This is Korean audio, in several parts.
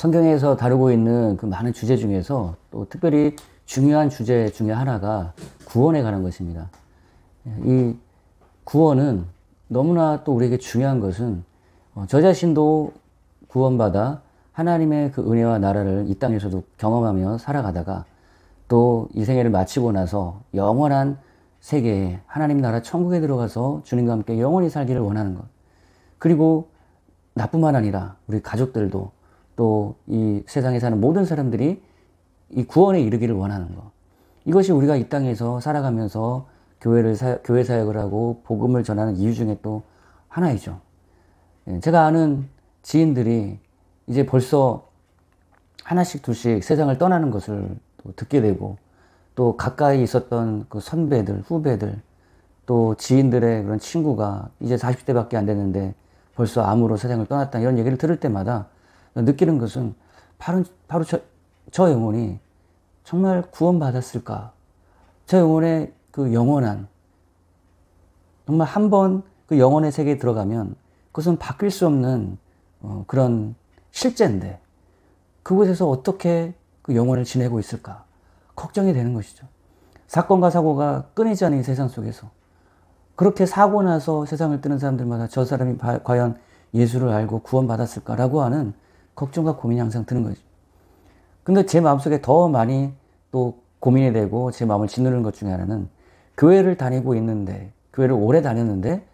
성경에서 다루고 있는 그 많은 주제 중에서 또 특별히 중요한 주제 중에 하나가 구원에 관한 것입니다. 이 구원은 너무나 또 우리에게 중요한 것은 저 자신도 구원받아 하나님의 그 은혜와 나라를 이 땅에서도 경험하며 살아가다가 또 이 생애를 마치고 나서 영원한 세계에 하나님 나라 천국에 들어가서 주님과 함께 영원히 살기를 원하는 것. 그리고 나뿐만 아니라 우리 가족들도 또 이 세상에 사는 모든 사람들이 이 구원에 이르기를 원하는 것. 이것이 우리가 이 땅에서 살아가면서 교회 사역을 하고 복음을 전하는 이유 중에 또 하나이죠. 제가 아는 지인들이 이제 벌써 하나씩 둘씩 세상을 떠나는 것을 또 듣게 되고 또 가까이 있었던 그 선배들, 후배들, 또 지인들의 그런 친구가 이제 40대밖에 안 됐는데 벌써 암으로 세상을 떠났다 이런 얘기를 들을 때마다 느끼는 것은 바로 저 영혼이 정말 구원받았을까? 저 영혼의 그 영원한 정말 한 번 그 영혼의 세계에 들어가면 그것은 바뀔 수 없는 그런 실제인데 그곳에서 어떻게 그 영혼을 지내고 있을까? 걱정이 되는 것이죠. 사건과 사고가 끊이지 않는 이 세상 속에서 그렇게 사고 나서 세상을 뜨는 사람들마다 저 사람이 과연 예수를 알고 구원받았을까라고 하는 걱정과 고민이 항상 드는 거죠. 근데 제 마음속에 더 많이 또 고민이 되고 제 마음을 짓누르는 것 중에 하나는 교회를 다니고 있는데, 교회를 오래 다녔는데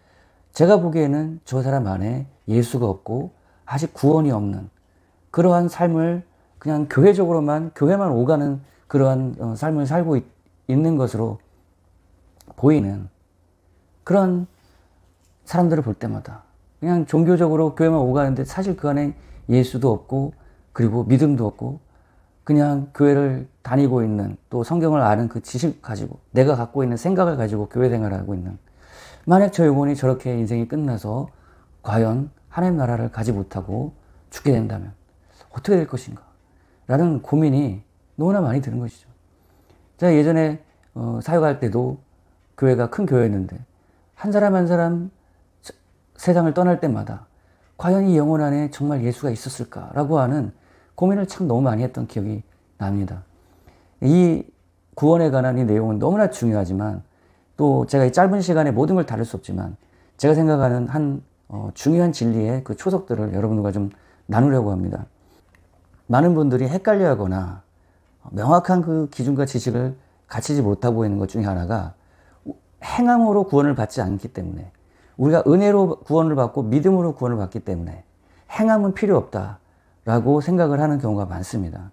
제가 보기에는 저 사람 안에 예수가 없고 아직 구원이 없는 그러한 삶을 그냥 교회만 오가는 그러한 삶을 살고 있는 것으로 보이는 그런 사람들을 볼 때마다 그냥 종교적으로 교회만 오가는데 사실 그 안에 예수도 없고 그리고 믿음도 없고 그냥 교회를 다니고 있는 또 성경을 아는 그 지식 가지고 내가 갖고 있는 생각을 가지고 교회 생활을 하고 있는 만약 저 영혼이 저렇게 인생이 끝나서 과연 하나님 나라를 가지 못하고 죽게 된다면 어떻게 될 것인가 라는 고민이 너무나 많이 드는 것이죠. 제가 예전에 사역할 때도 교회가 큰 교회였는데 한 사람 한 사람 세상을 떠날 때마다 과연 이 영혼 안에 정말 예수가 있었을까라고 하는 고민을 참 너무 많이 했던 기억이 납니다. 이 구원에 관한 이 내용은 너무나 중요하지만 또 제가 이 짧은 시간에 모든 걸 다룰 수 없지만 제가 생각하는 한 중요한 진리의 그 초석들을 여러분들과 좀 나누려고 합니다. 많은 분들이 헷갈려하거나 명확한 그 기준과 지식을 갖추지 못하고 있는 것 중에 하나가 행함으로 구원을 받지 않기 때문에 우리가 은혜로 구원을 받고 믿음으로 구원을 받기 때문에 행함은 필요 없다라고 생각을 하는 경우가 많습니다.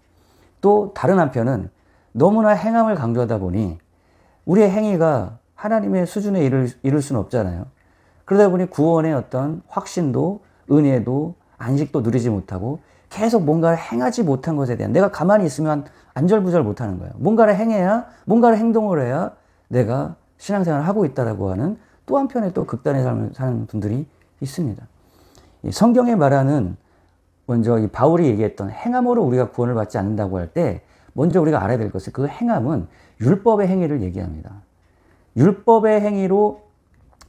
또 다른 한편은 너무나 행함을 강조하다 보니 우리의 행위가 하나님의 수준에 이를 수는 없잖아요. 그러다 보니 구원의 어떤 확신도 은혜도 안식도 누리지 못하고 계속 뭔가를 행하지 못한 것에 대한 내가 가만히 있으면 안절부절 못하는 거예요. 뭔가를 행해야 뭔가를 행동을 해야 내가 신앙생활을 하고 있다라고 하는 또 한편의 또 극단의 삶을 사는 분들이 있습니다. 성경에 말하는 먼저 이 바울이 얘기했던 행함으로 우리가 구원을 받지 않는다고 할 때 먼저 우리가 알아야 될 것은 그 행함은 율법의 행위를 얘기합니다. 율법의 행위로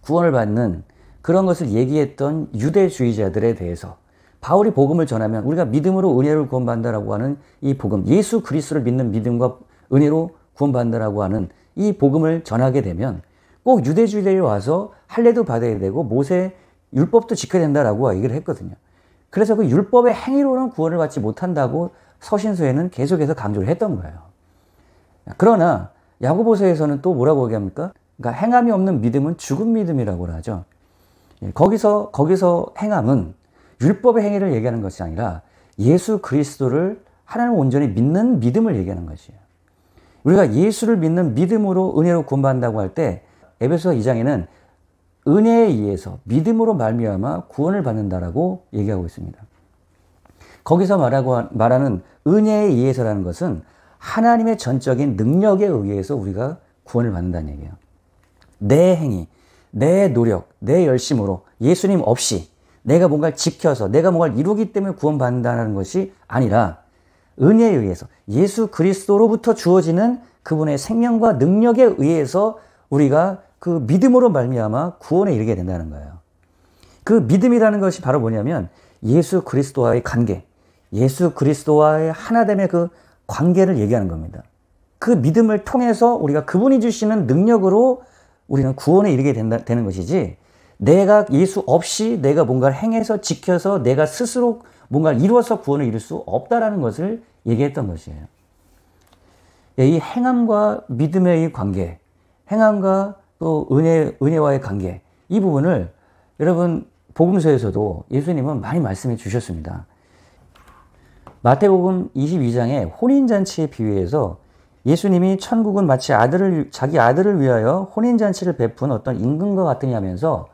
구원을 받는 그런 것을 얘기했던 유대주의자들에 대해서 바울이 복음을 전하면 우리가 믿음으로 은혜를 구원받는다라고 하는 이 복음, 예수 그리스도를 믿는 믿음과 은혜로 구원받는다라고 하는 이 복음을 전하게 되면 꼭 유대주의자에 와서 할례도 받아야 되고 모세 율법도 지켜야 된다라고 얘기를 했거든요. 그래서 그 율법의 행위로는 구원을 받지 못한다고 서신서에는 계속해서 강조를 했던 거예요. 그러나 야고보서에서는 또 뭐라고 얘기합니까? 그러니까 행함이 없는 믿음은 죽은 믿음이라고 하죠. 거기서 행함은 율법의 행위를 얘기하는 것이 아니라 예수 그리스도를 하나님을 온전히 믿는 믿음을 얘기하는 것이에요. 우리가 예수를 믿는 믿음으로 은혜로 구원받는다고 할 때 에베소 2장에는 은혜에 의해서 믿음으로 말미암아 구원을 받는다라고 얘기하고 있습니다. 거기서 말하는 은혜에 의해서라는 것은 하나님의 전적인 능력에 의해서 우리가 구원을 받는다는 얘기예요. 내 행위, 내 노력, 내 열심으로 예수님 없이 내가 뭔가를 지켜서 내가 뭔가를 이루기 때문에 구원받는다는 것이 아니라 은혜에 의해서 예수 그리스도로부터 주어지는 그분의 생명과 능력에 의해서 우리가 그 믿음으로 말미암아 구원에 이르게 된다는 거예요. 그 믿음이라는 것이 바로 뭐냐면 예수 그리스도와의 관계, 예수 그리스도와의 하나됨의 그 관계를 얘기하는 겁니다. 그 믿음을 통해서 우리가 그분이 주시는 능력으로 우리는 구원에 이르게 되는 것이지, 내가 예수 없이 내가 뭔가를 행해서 지켜서 내가 스스로 뭔가를 이루어서 구원을 이룰 수 없다라는 것을 얘기했던 것이에요. 이 행함과 믿음의 이 관계, 행함과 또 은혜와의 관계, 이 부분을 여러분 복음서에서도 예수님은 많이 말씀해 주셨습니다. 마태복음 22장의 혼인잔치의 비유에서 예수님이 천국은 마치 자기 아들을 위하여 혼인잔치를 베푼 어떤 임금과 같으냐 하면서,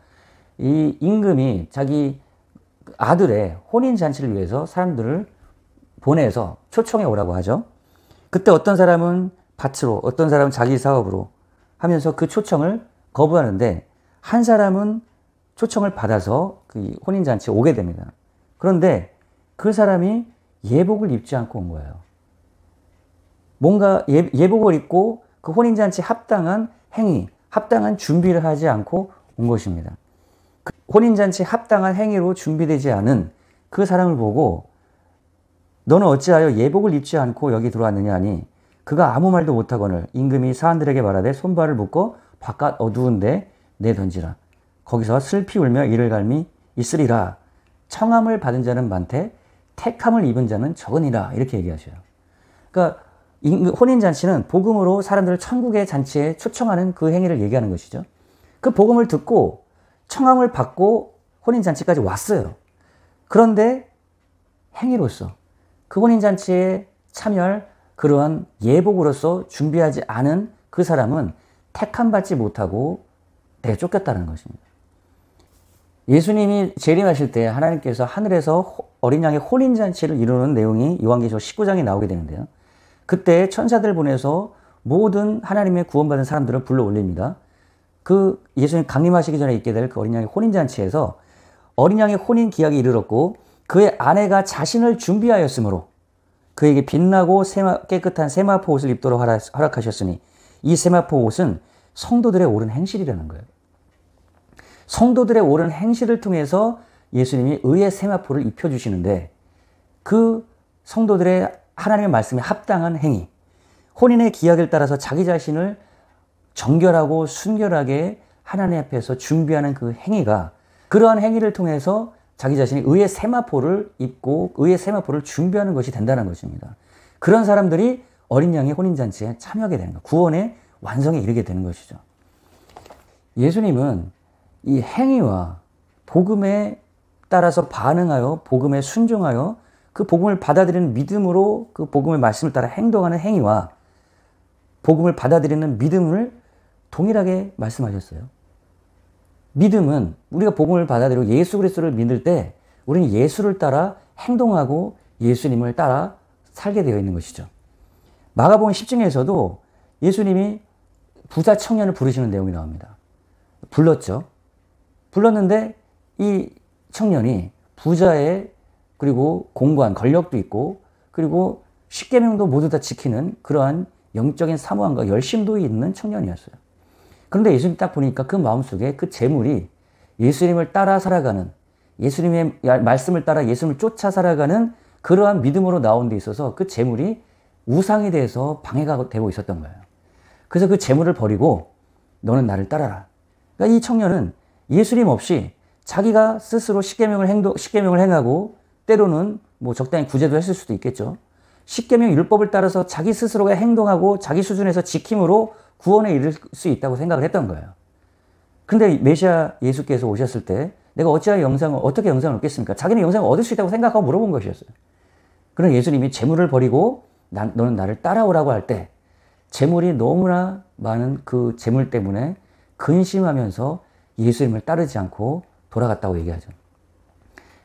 이 임금이 자기 아들의 혼인잔치를 위해서 사람들을 보내서 초청해 오라고 하죠. 그때 어떤 사람은 밭으로, 어떤 사람은 자기 사업으로 하면서 그 초청을 거부하는데, 한 사람은 초청을 받아서 그 혼인잔치에 오게 됩니다. 그런데 그 사람이 예복을 입지 않고 온 거예요. 뭔가 예복을 입고 그 혼인잔치에 합당한 행위, 합당한 준비를 하지 않고 온 것입니다. 그 혼인잔치에 합당한 행위로 준비되지 않은 그 사람을 보고 너는 어찌하여 예복을 입지 않고 여기 들어왔느냐 하니, 그가 아무 말도 못하거늘 임금이 사람들에게 말하되 손발을 묶어 바깥 어두운 데 내던지라. 거기서 슬피 울며 이를 갈미 있으리라. 청함을 받은 자는 많되 택함을 입은 자는 적으니라. 이렇게 얘기하셔요. 그러니까 혼인잔치는 복음으로 사람들을 천국의 잔치에 초청하는 그 행위를 얘기하는 것이죠. 그 복음을 듣고 청함을 받고 혼인잔치까지 왔어요. 그런데 행위로서 그 혼인잔치에 참여할 그러한 예복으로서 준비하지 않은 그 사람은 택함받지 못하고 내쫓겼다는 것입니다. 예수님이 재림하실 때 하나님께서 하늘에서 어린 양의 혼인잔치를 이루는 내용이 요한계시록 19장에 나오게 되는데요. 그때 천사들 보내서 모든 하나님의 구원받은 사람들을 불러 올립니다. 그 예수님 강림하시기 전에 있게 될 그 어린 양의 혼인잔치에서 어린 양의 혼인 기약이 이르렀고, 그의 아내가 자신을 준비하였으므로 그에게 빛나고 깨끗한 세마포 옷을 입도록 허락하셨으니, 이 세마포 옷은 성도들의 옳은 행실이라는 거예요. 성도들의 옳은 행실을 통해서 예수님이 의의 세마포를 입혀주시는데, 그 성도들의 하나님의 말씀에 합당한 행위, 혼인의 기약을 따라서 자기 자신을 정결하고 순결하게 하나님 앞에서 준비하는 그 행위가, 그러한 행위를 통해서 자기 자신이 의의 세마포를 입고 의의 세마포를 준비하는 것이 된다는 것입니다. 그런 사람들이 어린 양의 혼인잔치에 참여하게 되는 것, 구원의 완성에 이르게 되는 것이죠. 예수님은 이 행위와 복음에 따라서 반응하여 복음에 순종하여 그 복음을 받아들이는 믿음으로 그 복음의 말씀을 따라 행동하는 행위와 복음을 받아들이는 믿음을 동일하게 말씀하셨어요. 믿음은 우리가 복음을 받아들이고 예수 그리스도를 믿을 때 우리는 예수를 따라 행동하고 예수님을 따라 살게 되어 있는 것이죠. 마가복음 10장에서도 예수님이 부자 청년을 부르시는 내용이 나옵니다. 불렀죠. 불렀는데 이 청년이 부자의 그리고 공관, 권력도 있고 그리고 십계명도 모두 다 지키는 그러한 영적인 사모함과 열심도 있는 청년이었어요. 그런데 예수님 딱 보니까 그 마음속에 그 재물이 예수님을 따라 살아가는, 예수님의 말씀을 따라 예수님을 쫓아 살아가는 그러한 믿음으로 나온 데 있어서 그 재물이 우상이 돼서 방해가 되고 있었던 거예요. 그래서 그 재물을 버리고 너는 나를 따라라. 그러니까 이 청년은 예수님 없이 자기가 스스로 십계명을 행하고 때로는 뭐 적당히 구제도 했을 수도 있겠죠. 십계명 율법을 따라서 자기 스스로가 행동하고 자기 수준에서 지킴으로 구원에 이를 수 있다고 생각을 했던 거예요. 근데 메시아 예수께서 오셨을 때 내가 어떻게 영생을 얻겠습니까? 자기는 영생을 얻을 수 있다고 생각하고 물어본 것이었어요. 그런 예수님이 재물을 버리고 너는 나를 따라오라고 할 때 재물이 너무나 많은 그 재물 때문에 근심하면서 예수님을 따르지 않고 돌아갔다고 얘기하죠.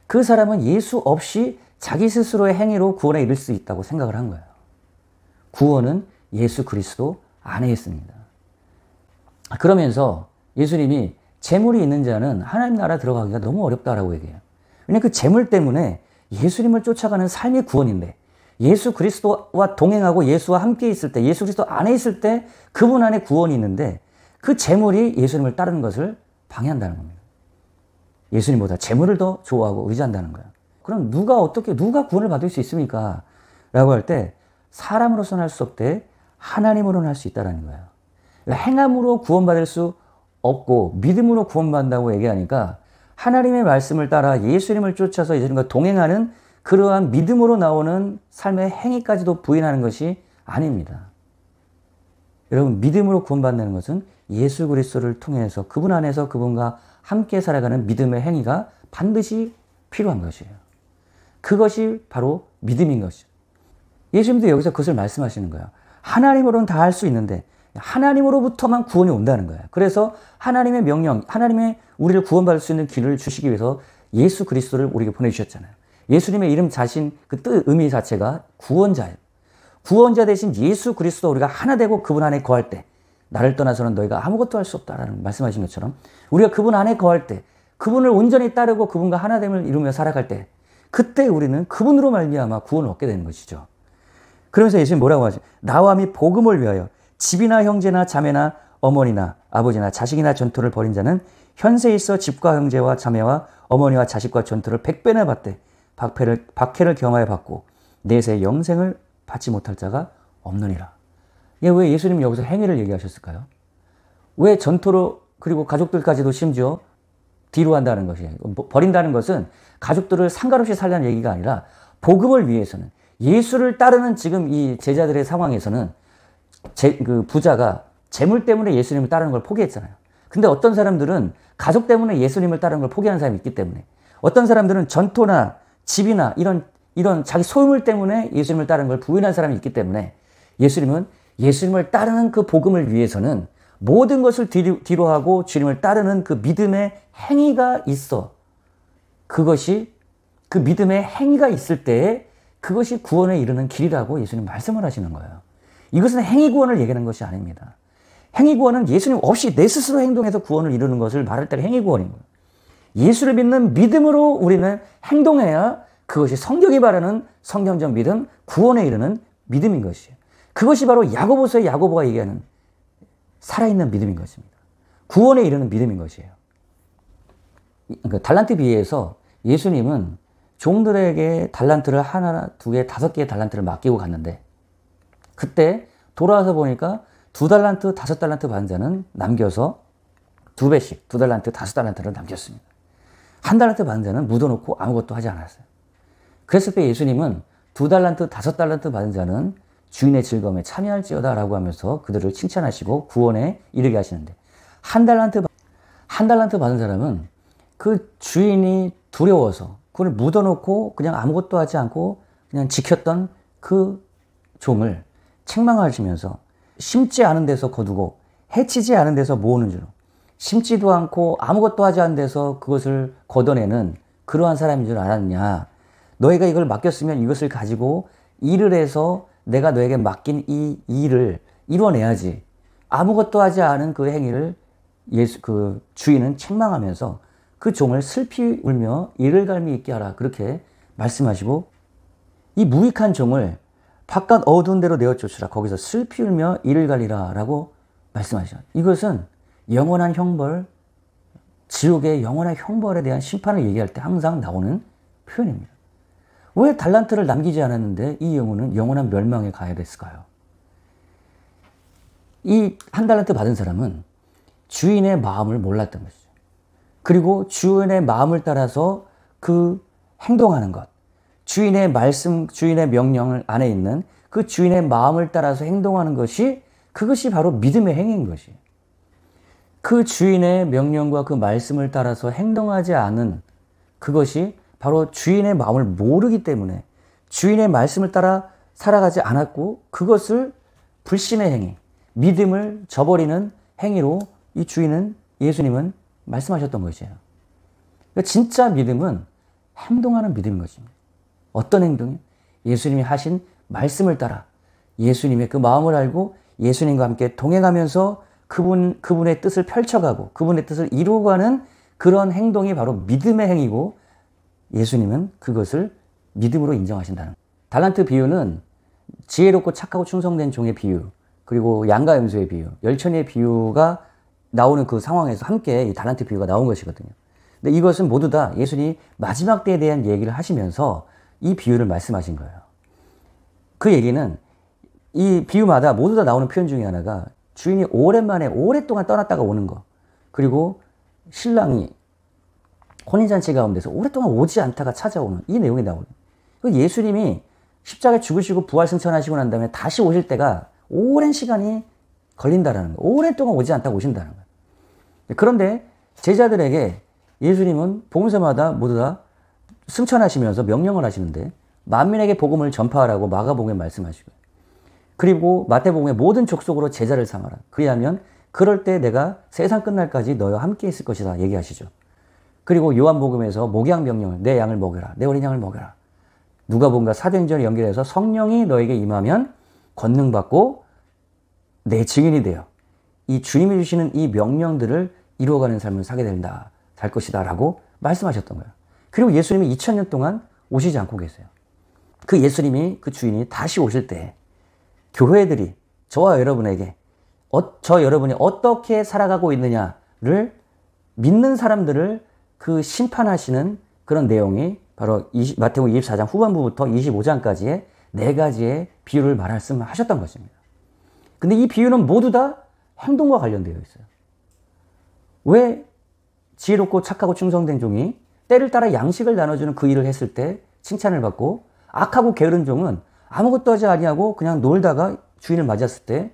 그 사람은 예수 없이 자기 스스로의 행위로 구원에 이를 수 있다고 생각을 한 거예요. 구원은 예수 그리스도 안에 있습니다. 그러면서 예수님이 재물이 있는 자는 하나님 나라 들어가기가 너무 어렵다라고 얘기해요. 왜냐하면 그 재물 때문에 예수님을 쫓아가는 삶이 구원인데, 예수 그리스도와 동행하고 예수와 함께 있을 때, 예수 그리스도 안에 있을 때 그분 안에 구원이 있는데 그 재물이 예수님을 따르는 것을 방해한다는 겁니다. 예수님보다 재물을 더 좋아하고 의지한다는 거예요. 그럼 누가 구원을 받을 수 있습니까? 라고 할 때 사람으로서는 할 수 없되 하나님으로는 할 수 있다는 거예요. 그러니까 행함으로 구원받을 수 없고 믿음으로 구원받는다고 얘기하니까 하나님의 말씀을 따라 예수님을 쫓아서 예수님과 동행하는 그러한 믿음으로 나오는 삶의 행위까지도 부인하는 것이 아닙니다. 여러분, 믿음으로 구원받는 것은 예수 그리스도를 통해서 그분 안에서 그분과 함께 살아가는 믿음의 행위가 반드시 필요한 것이에요. 그것이 바로 믿음인 것이죠. 예수님도 여기서 그것을 말씀하시는 거예요. 하나님으로는 다 할 수 있는데 하나님으로부터만 구원이 온다는 거예요. 그래서 하나님의 명령, 하나님의 우리를 구원받을 수 있는 길을 주시기 위해서 예수 그리스도를 우리에게 보내주셨잖아요. 예수님의 이름 자신 그 뜻 의미 자체가 구원자예요. 구원자 대신 예수 그리스도 우리가 하나 되고 그분 안에 거할 때 나를 떠나서는 너희가 아무것도 할 수 없다라는 말씀하신 것처럼 우리가 그분 안에 거할 때 그분을 온전히 따르고 그분과 하나됨을 이루며 살아갈 때 그때 우리는 그분으로 말미암아 구원을 얻게 되는 것이죠. 그러면서 예수님 뭐라고 하죠? 나와 및 복음을 위하여 집이나 형제나 자매나 어머니나 아버지나 자식이나 전토를 벌인 자는 현세에 있어 집과 형제와 자매와 어머니와 자식과 전토를 100배나 받되 박해를 경하여 받고 내세 영생을 받지 못할 자가 없느니라. 왜 예수님이 여기서 행위를 얘기하셨을까요? 왜 전토로 그리고 가족들까지도 심지어 뒤로 한다는 것이에요. 버린다는 것은 가족들을 상관없이 살라는 얘기가 아니라 복음을 위해서는 예수를 따르는 지금 이 제자들의 상황에서는 그 부자가 재물 때문에 예수님을 따르는 걸 포기했잖아요. 근데 어떤 사람들은 가족 때문에 예수님을 따르는 걸 포기하는 사람이 있기 때문에 어떤 사람들은 전토나 집이나 이런 자기 소유물 때문에 예수님을 따르는 걸 부인한 사람이 있기 때문에 예수님은 예수님을 따르는 그 복음을 위해서는 모든 것을 뒤로 하고 주님을 따르는 그 믿음의 행위가 있어. 그것이 그 믿음의 행위가 있을 때에 그것이 구원에 이르는 길이라고 예수님 말씀을 하시는 거예요. 이것은 행위 구원을 얘기하는 것이 아닙니다. 행위 구원은 예수님 없이 내 스스로 행동해서 구원을 이루는 것을 말할 때 행위 구원인 거예요. 예수를 믿는 믿음으로 우리는 행동해야 그것이 성경이 말하는 성경적 믿음, 구원에 이르는 믿음인 것이에요. 그것이 바로 야고보서의 야고보가 얘기하는 살아있는 믿음인 것입니다. 구원에 이르는 믿음인 것이에요. 그 달란트 비유에서 예수님은 종들에게 달란트를 하나, 두 개, 5개의 달란트를 맡기고 갔는데 그때 돌아와서 보니까 2달란트, 5달란트 받은 자는 남겨서 2배씩 2달란트, 5달란트를 남겼습니다. 1달란트 받은 자는 묻어놓고 아무것도 하지 않았어요. 그랬을 때 예수님은 2달란트, 5달란트 받은 자는 주인의 즐거움에 참여할지어다 라고 하면서 그들을 칭찬하시고 구원에 이르게 하시는데 한 달란트 받은 사람은 그 주인이 두려워서 그걸 묻어놓고 그냥 아무것도 하지 않고 그냥 지켰던 그 종을 책망하시면서 심지 않은 데서 거두고 해치지 않은 데서 모으는 줄, 심지도 않고 아무것도 하지 않은 데서 그것을 걷어내는 그러한 사람인 줄 알았냐. 너희가 이걸 맡겼으면 이것을 가지고 일을 해서 내가 너에게 맡긴 이 일을 이뤄내야지. 아무것도 하지 않은 그 행위를 그 주인은 책망하면서 그 종을 슬피 울며 이를 갈미 있게 하라. 그렇게 말씀하시고 이 무익한 종을 바깥 어두운 데로 내어 쫓으라. 거기서 슬피 울며 이를 갈리라. 라고 말씀하시죠. 이것은 영원한 형벌, 지옥의 영원한 형벌에 대한 심판을 얘기할 때 항상 나오는 표현입니다. 왜 달란트를 남기지 않았는데 이 영혼은 영원한 멸망에 가야 됐을까요? 이 1달란트 받은 사람은 주인의 마음을 몰랐던 것이죠. 그리고 주인의 마음을 따라서 그 행동하는 것, 주인의 말씀, 주인의 명령을 안에 있는 그 주인의 마음을 따라서 행동하는 것이 그것이 바로 믿음의 행위인 것이에요. 그 주인의 명령과 그 말씀을 따라서 행동하지 않은 그것이 바로 주인의 마음을 모르기 때문에 주인의 말씀을 따라 살아가지 않았고 그것을 불신의 행위, 믿음을 저버리는 행위로 이 주인은 예수님은 말씀하셨던 것이에요. 그러니까 진짜 믿음은 행동하는 믿음인 것입니다. 어떤 행동이요? 예수님이 하신 말씀을 따라 예수님의 그 마음을 알고 예수님과 함께 동행하면서 그분의 뜻을 펼쳐가고 그분의 뜻을 이루어가는 그런 행동이 바로 믿음의 행위고 예수님은 그것을 믿음으로 인정하신다는 거예요. 달란트 비유는 지혜롭고 착하고 충성된 종의 비유, 그리고 양과 염소의 비유, 열천의 비유가 나오는 그 상황에서 함께 이 달란트 비유가 나온 것이거든요. 근데 이것은 모두 다 예수님이 마지막 때에 대한 얘기를 하시면서 이 비유를 말씀하신 거예요. 그 얘기는 이 비유마다 모두 다 나오는 표현 중에 하나가 주인이 오랜만에 오랫동안 떠났다가 오는 거, 그리고 신랑이 혼인잔치 가운데서 오랫동안 오지 않다가 찾아오는 이 내용이 나오는 거예요. 예수님이 십자가에 죽으시고 부활승천하시고 난 다음에 다시 오실 때가 오랜 시간이 걸린다라는 거예요. 오랫동안 오지 않다가 오신다는 거예요. 그런데 제자들에게 예수님은 복음서마다 모두 다 승천하시면서 명령을 하시는데 만민에게 복음을 전파하라고 마가복음에 말씀하시고요. 그리고 마태복음에 모든 족속으로 제자를 삼아라. 그리하면 그럴 때 내가 세상 끝날까지 너희와 함께 있을 것이다 얘기하시죠. 그리고 요한복음에서 목양 명령을 내 양을 먹여라. 내 어린 양을 먹여라. 누가복음과 사도행전을 연결해서 성령이 너에게 임하면 권능 받고 내 증인이 되어 이 주님이 주시는 이 명령들을 이루어가는 삶을 살게 된다. 살 것이다 라고 말씀하셨던 거예요. 그리고 예수님이 2000년 동안 오시지 않고 계세요. 그 예수님이 그 주인이 다시 오실 때 교회들이 저와 여러분에게 저 여러분이 어떻게 살아가고 있느냐를 믿는 사람들을 그 심판하시는 그런 내용이 바로 마태복음 24장 후반부부터 25장까지의 4가지의 비유를 말씀하셨던 것입니다. 근데 이 비유는 모두 다 행동과 관련되어 있어요. 왜 지혜롭고 착하고 충성된 종이 때를 따라 양식을 나눠주는 그 일을 했을 때 칭찬을 받고 악하고 게으른 종은 아무것도 하지 아니하고 그냥 놀다가 주인을 맞았을 때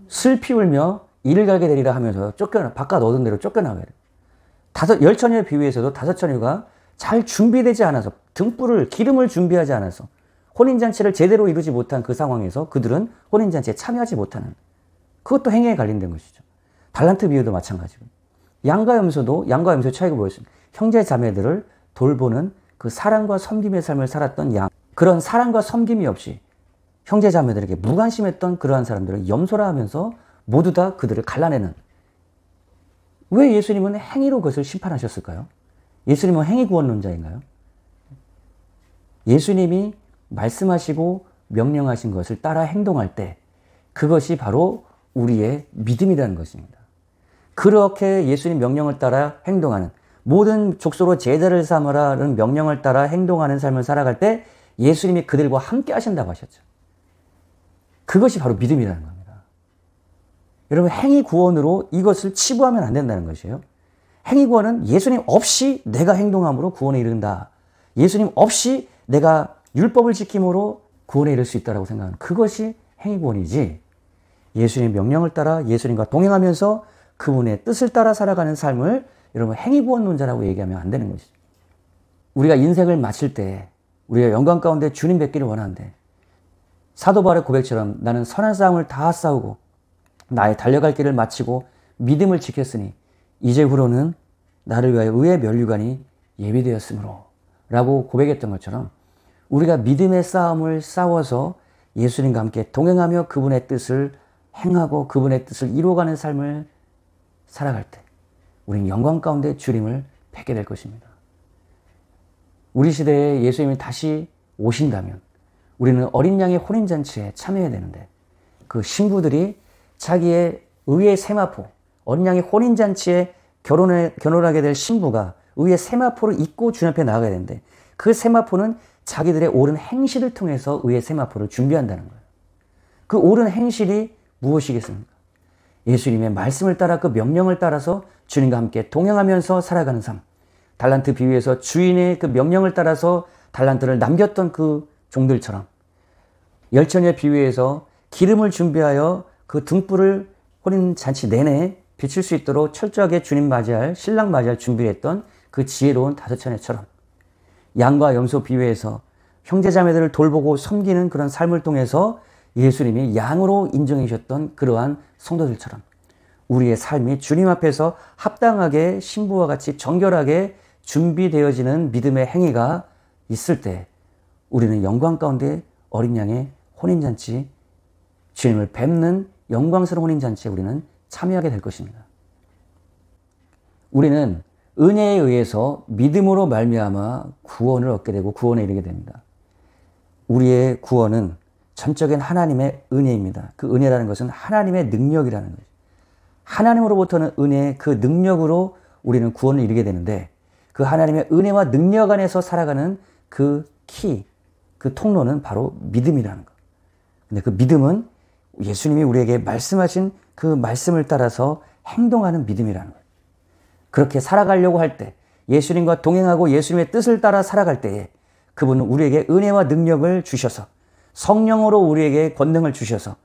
슬피 울며 이를 갈게 되리라 하면서 바깥 얻은 대로 쫓겨나게 돼요. 10처녀의 비유에서도 5처녀가 잘 준비되지 않아서 등불을 기름을 준비하지 않아서 혼인잔치를 제대로 이루지 못한 그 상황에서 그들은 혼인잔치에 참여하지 못하는, 그것도 행위에 관련된 것이죠. 달란트 비유도 마찬가지고 양과 염소의 차이가 뭐였습니까? 형제 자매들을 돌보는 그 사랑과 섬김의 삶을 살았던 양, 그런 사랑과 섬김이 없이 형제 자매들에게 무관심했던 그러한 사람들을 염소라 하면서 모두 다 그들을 갈라내는, 왜 예수님은 행위로 그것을 심판하셨을까요? 예수님은 행위 구원론자인가요? 예수님이 말씀하시고 명령하신 것을 따라 행동할 때 그것이 바로 우리의 믿음이라는 것입니다. 그렇게 예수님 명령을 따라 행동하는, 모든 족속으로 제자를 삼으라는 명령을 따라 행동하는 삶을 살아갈 때 예수님이 그들과 함께 하신다고 하셨죠. 그것이 바로 믿음이라는 겁니다. 여러분, 행위 구원으로 이것을 치부하면 안 된다는 것이에요. 행위 구원은 예수님 없이 내가 행동함으로 구원에 이른다. 예수님 없이 내가 율법을 지킴으로 구원에 이를 수 있다고 생각하는 그것이 행위 구원이지, 예수님 명령을 따라 예수님과 동행하면서 그분의 뜻을 따라 살아가는 삶을 여러분 행위 구원론자라고 얘기하면 안 되는 것이죠. 우리가 인생을 마칠 때 우리가 영광 가운데 주님 뵙기를 원하는데 사도 바울의 고백처럼 나는 선한 싸움을 다 싸우고 나의 달려갈 길을 마치고 믿음을 지켰으니 이제후로는 나를 위하여 의의 면류관이 예비되었으므로 라고 고백했던 것처럼 우리가 믿음의 싸움을 싸워서 예수님과 함께 동행하며 그분의 뜻을 행하고 그분의 뜻을 이루어가는 삶을 살아갈 때 우리는 영광 가운데 주님을 뵙게 될 것입니다. 우리 시대에 예수님이 다시 오신다면 우리는 어린 양의 혼인잔치에 참여해야 되는데 그 신부들이 자기의 의의 세마포, 어린 양의 혼인잔치에 결혼하게 될 신부가 의의 세마포를 입고 주님 앞에 나아가야 되는데 그 세마포는 자기들의 옳은 행실을 통해서 의의 세마포를 준비한다는 거예요. 그 옳은 행실이 무엇이겠습니까? 예수님의 말씀을 따라 그 명령을 따라서 주님과 함께 동행하면서 살아가는 삶. 달란트 비유에서 주인의 그 명령을 따라서 달란트를 남겼던 그 종들처럼, 열처녀의 비유에서 기름을 준비하여 그 등불을 혼인잔치 내내 비칠 수 있도록 철저하게 주님 맞이할, 신랑 맞이할 준비를 했던 그 지혜로운 5처녀처럼, 양과 염소 비유에서 형제자매들을 돌보고 섬기는 그런 삶을 통해서 예수님이 양으로 인정해 주셨던 그러한 성도들처럼 우리의 삶이 주님 앞에서 합당하게 신부와 같이 정결하게 준비되어지는 믿음의 행위가 있을 때 우리는 영광 가운데 어린 양의 혼인잔치, 주님을 뵙는 영광스러운 혼인잔치에 우리는 참여하게 될 것입니다. 우리는 은혜에 의해서 믿음으로 말미암아 구원을 얻게 되고 구원에 이르게 됩니다. 우리의 구원은 전적인 하나님의 은혜입니다. 그 은혜라는 것은 하나님의 능력이라는 거죠. 하나님으로부터는 은혜의 그 능력으로 우리는 구원을 이루게 되는데 그 하나님의 은혜와 능력 안에서 살아가는 그 그 통로는 바로 믿음이라는 것. 근데 그 믿음은 예수님이 우리에게 말씀하신 그 말씀을 따라서 행동하는 믿음이라는 거예요. 그렇게 살아가려고 할 때, 예수님과 동행하고 예수님의 뜻을 따라 살아갈 때에 그분은 우리에게 은혜와 능력을 주셔서 성령으로 우리에게 권능을 주셔서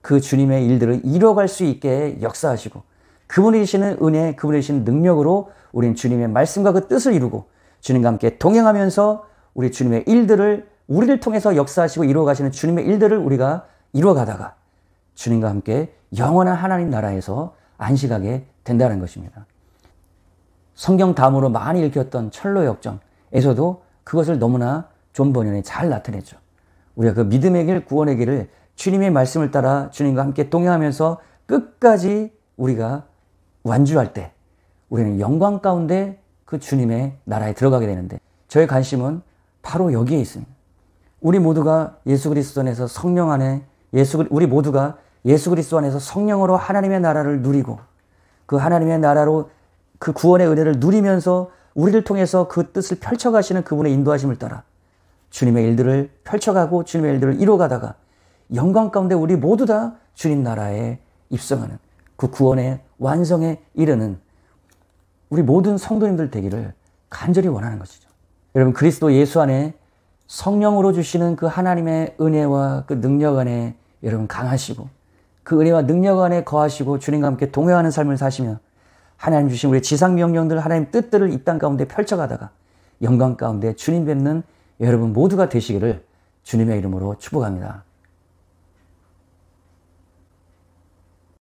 그 주님의 일들을 이뤄갈 수 있게 역사하시고 그분이 주시는 은혜, 그분이 주시는 능력으로 우리는 주님의 말씀과 그 뜻을 이루고 주님과 함께 동행하면서 우리 주님의 일들을 우리를 통해서 역사하시고 이루어가시는 주님의 일들을 우리가 이루어가다가 주님과 함께 영원한 하나님 나라에서 안식하게 된다는 것입니다. 성경 다음으로 많이 읽혔던 철로 역정에서도 그것을 너무나 존 버년이 잘 나타냈죠. 우리가 그 믿음의 길, 구원의 길을 주님의 말씀을 따라 주님과 함께 동행하면서 끝까지 우리가 완주할 때 우리는 영광 가운데 그 주님의 나라에 들어가게 되는데 저의 관심은 바로 여기에 있습니다. 우리 모두가 예수 그리스도 안에서 성령 안에 우리 모두가 예수 그리스도 안에서 성령으로 하나님의 나라를 누리고 그 하나님의 나라로 그 구원의 은혜를 누리면서 우리를 통해서 그 뜻을 펼쳐가시는 그분의 인도하심을 따라 주님의 일들을 펼쳐가고 주님의 일들을 이루어가다가 영광 가운데 우리 모두 다 주님 나라에 입성하는 그 구원의 완성에 이르는 우리 모든 성도님들 되기를 간절히 원하는 것이죠. 여러분 그리스도 예수 안에 성령으로 주시는 그 하나님의 은혜와 그 능력 안에 여러분 강하시고 그 은혜와 능력 안에 거하시고 주님과 함께 동행하는 삶을 사시며 하나님 주신 우리 지상 명령들 하나님 뜻들을 이 땅 가운데 펼쳐가다가 영광 가운데 주님 뵙는 여러분 모두가 되시기를 주님의 이름으로 축복합니다.